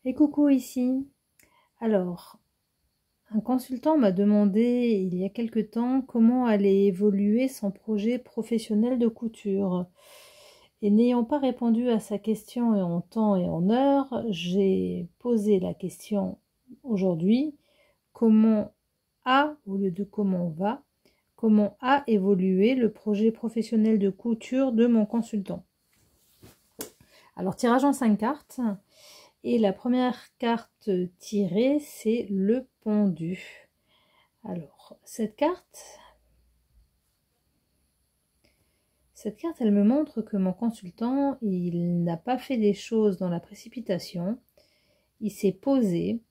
Et coucou ici. Alors, un consultant m'a demandé il y a quelque temps comment allait évoluer son projet professionnel de couture. Et n'ayant pas répondu à sa question en temps et en heure, j'ai posé la question aujourd'hui, comment a, au lieu de comment va, comment a évolué le projet professionnel de couture de mon consultant. Alors, tirage en 5 cartes. Et la première carte tirée, c'est le pendu. Alors, cette carte, elle me montre que mon consultant, il n'a pas fait les choses dans la précipitation. Il s'est posé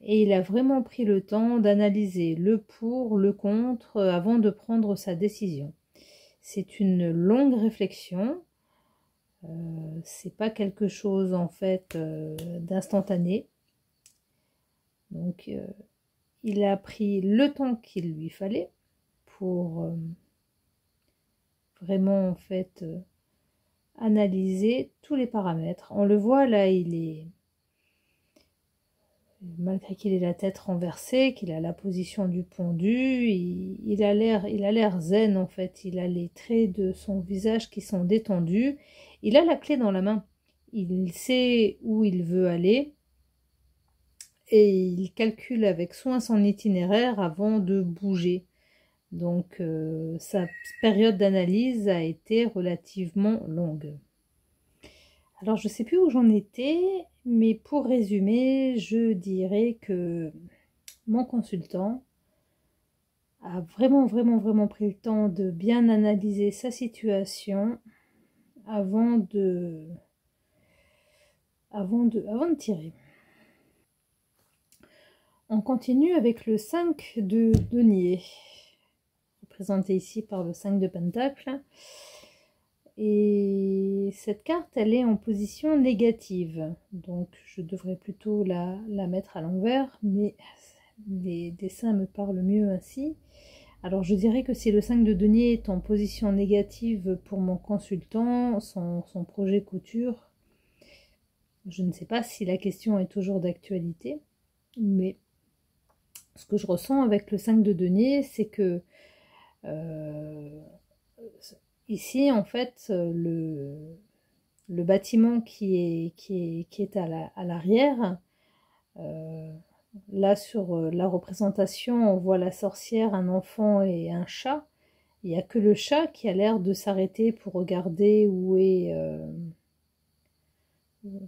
et il a vraiment pris le temps d'analyser le pour, le contre avant de prendre sa décision. C'est une longue réflexion. C'est pas quelque chose en fait d'instantané. Donc il a pris le temps qu'il lui fallait pour vraiment en fait analyser tous les paramètres. On le voit là, il est malgré qu'il ait la tête renversée, qu'il a la position du pendu, il a l'air zen en fait. Il a les traits de son visage qui sont détendus. Il a la clé dans la main. Il sait où il veut aller. Et il calcule avec soin son itinéraire avant de bouger. Donc sa période d'analyse a été relativement longue. Alors je ne sais plus où j'en étais, mais pour résumer, je dirais que mon consultant a vraiment pris le temps de bien analyser sa situation avant de tirer. On continue avec le 5 de denier, représenté ici par le 5 de pentacle. Et cette carte, elle est en position négative. Donc, je devrais plutôt la mettre à l'envers, mais les dessins me parlent mieux ainsi. Alors, je dirais que si le 5 de denier est en position négative pour mon consultant, son projet couture, je ne sais pas si la question est toujours d'actualité, mais ce que je ressens avec le 5 de denier, c'est que ici, en fait, le bâtiment qui est à l'arrière, là sur la représentation, on voit la sorcière, un enfant et un chat. Il n'y a que le chat qui a l'air de s'arrêter pour regarder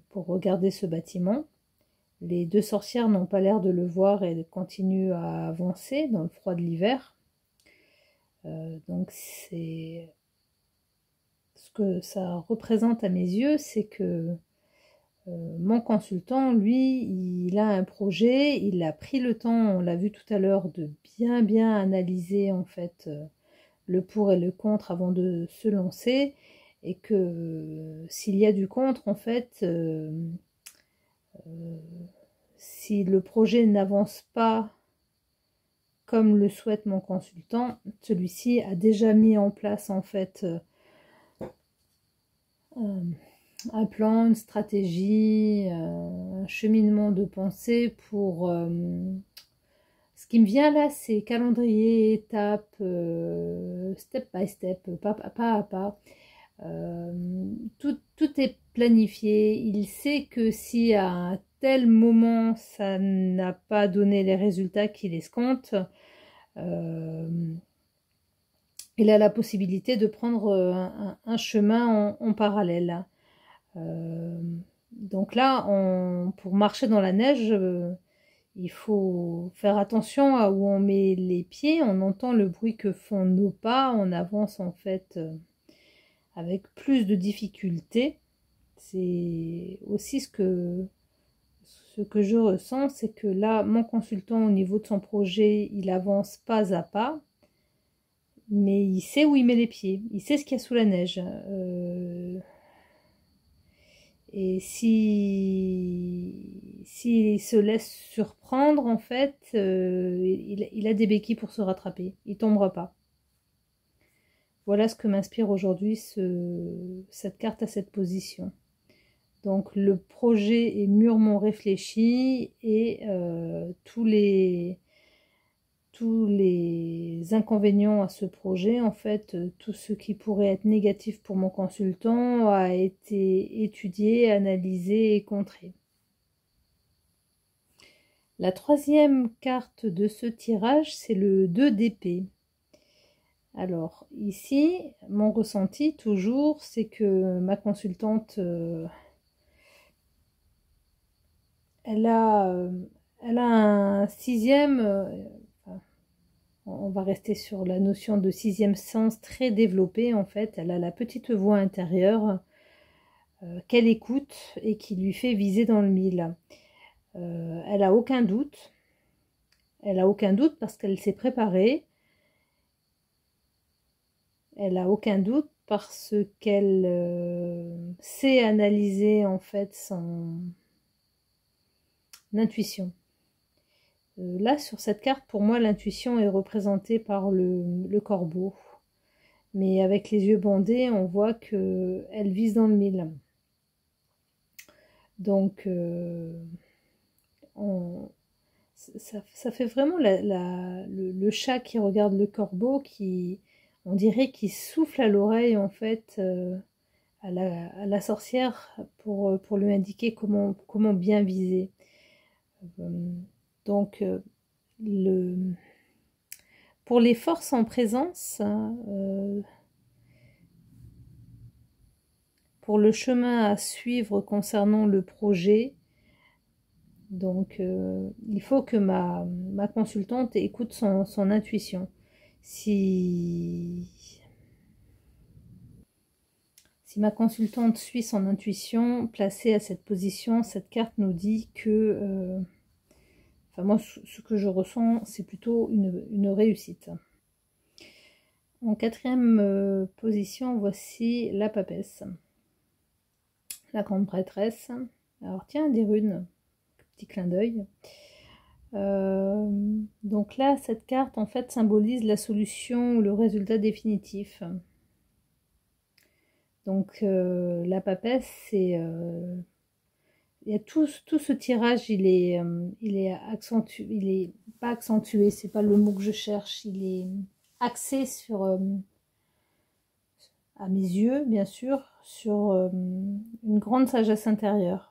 pour regarder ce bâtiment. Les deux sorcières n'ont pas l'air de le voir et continuent à avancer dans le froid de l'hiver. Donc c'est ce que ça représente à mes yeux, c'est que mon consultant, lui, il a un projet, il a pris le temps, on l'a vu tout à l'heure, de bien analyser en fait le pour et le contre avant de se lancer, et que s'il y a du contre, en fait, si le projet n'avance pas comme le souhaite mon consultant, celui-ci a déjà mis en place en fait un plan, une stratégie, un cheminement de pensée pour... ce qui me vient là, c'est calendrier, étape, step by step, pas à pas. Tout est planifié. Il sait que si à un tel moment, ça n'a pas donné les résultats qu'il escompte, il a la possibilité de prendre un chemin en parallèle. Donc là, pour marcher dans la neige, il faut faire attention à où on met les pieds. On entend le bruit que font nos pas. On avance en fait avec plus de difficultés. C'est aussi ce que je ressens, c'est que là, mon consultant, au niveau de son projet, il avance pas à pas. Mais il sait où il met les pieds. Il sait ce qu'il y a sous la neige. Et s'il se laisse surprendre, en fait, il a des béquilles pour se rattraper. Il tombera pas. Voilà ce que m'inspire aujourd'hui cette carte à cette position. Donc le projet est mûrement réfléchi et tous les inconvénients à ce projet, en fait, tout ce qui pourrait être négatif pour mon consultant a été étudié, analysé et contré. La troisième carte de ce tirage, c'est le 2 d'épée. Alors ici, mon ressenti toujours, c'est que ma consultante, elle a un sixième, on va rester sur la notion de sixième sens très développée en fait. Elle a la petite voix intérieure qu'elle écoute et qui lui fait viser dans le mille. Elle a aucun doute. Elle a aucun doute parce qu'elle s'est préparée. Elle a aucun doute parce qu'elle sait analyser en fait son intuition. Là, sur cette carte, pour moi, l'intuition est représentée par le corbeau. Mais avec les yeux bandés, on voit qu'elle vise dans le mille. Donc, ça fait vraiment le chat qui regarde le corbeau, on dirait qu'il souffle à l'oreille, en fait, à la sorcière pour lui indiquer comment bien viser. Donc, pour les forces en présence, pour le chemin à suivre concernant le projet, donc il faut que ma consultante écoute son intuition. Si ma consultante suit son intuition, placée à cette position, cette carte nous dit que... enfin moi, ce que je ressens, c'est plutôt une réussite. En quatrième position, voici la papesse. La grande prêtresse. Alors tiens, des runes. Petit clin d'œil. Donc là, cette carte, en fait, symbolise la solution ou le résultat définitif. Donc la papesse, c'est... il y a tout ce tirage, il est accentué, il est pas accentué, c'est pas le mot que je cherche, il est axé sur, à mes yeux, bien sûr, sur une grande sagesse intérieure.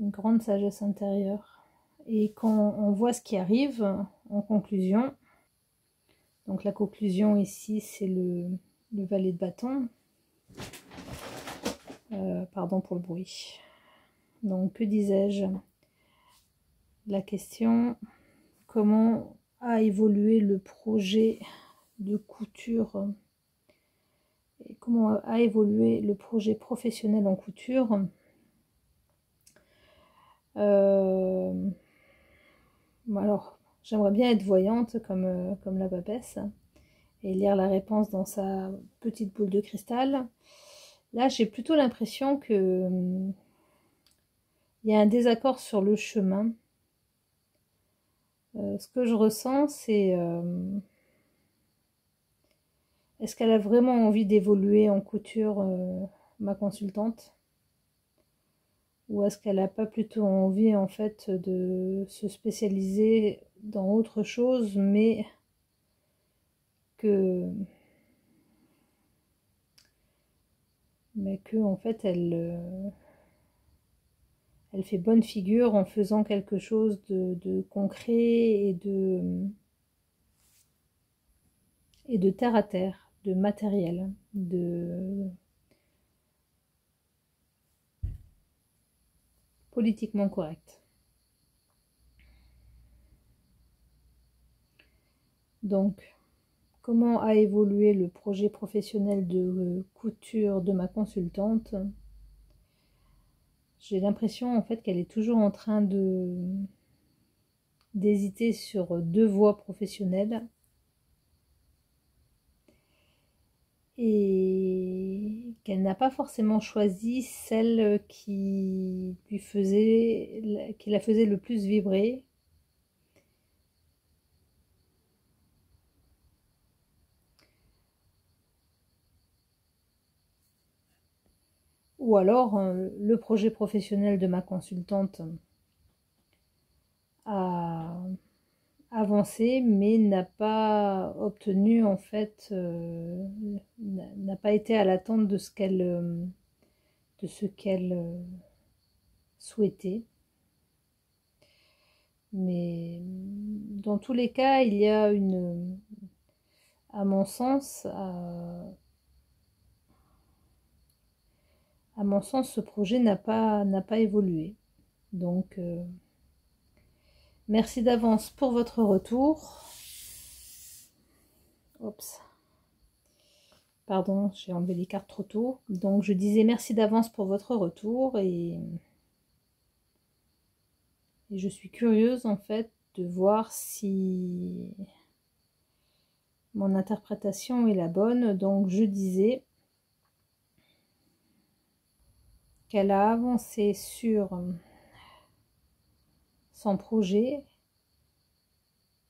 Une grande sagesse intérieure. Et quand on voit ce qui arrive en conclusion, donc la conclusion ici, c'est le valet de bâton. Pardon pour le bruit. Donc, que disais-je? La question, comment a évolué le projet de couture et comment a évolué le projet professionnel en couture? Alors, j'aimerais bien être voyante comme la papesse et lire la réponse dans sa petite boule de cristal. Là, j'ai plutôt l'impression que il y a un désaccord sur le chemin. Ce que je ressens, c'est est-ce qu'elle a vraiment envie d'évoluer en couture, ma consultante? Ou est-ce qu'elle n'a pas plutôt envie, en fait, de se spécialiser dans autre chose, mais que en fait, elle fait bonne figure en faisant quelque chose de concret et de terre à terre, de matériel, de politiquement correct. Donc, comment a évolué le projet professionnel de couture de ma consultante? J'ai l'impression en fait qu'elle est toujours en train d'hésiter sur deux voies professionnelles et qu'elle n'a pas forcément choisi celle qui la faisait le plus vibrer. Ou alors, le projet professionnel de ma consultante a avancé, mais n'a pas obtenu, en fait, n'a pas été à l'attente de ce qu'elle souhaitait. Mais dans tous les cas, il y a à mon sens, à mon sens, ce projet n'a pas évolué. Donc, merci d'avance pour votre retour. Oups. Pardon, j'ai enlevé les cartes trop tôt. Donc, je disais merci d'avance pour votre retour et je suis curieuse en fait de voir si mon interprétation est la bonne. Donc, je disais qu'elle a avancé sur son projet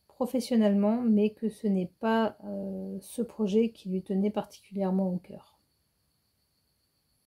professionnellement, mais que ce n'est pas ce projet qui lui tenait particulièrement au cœur.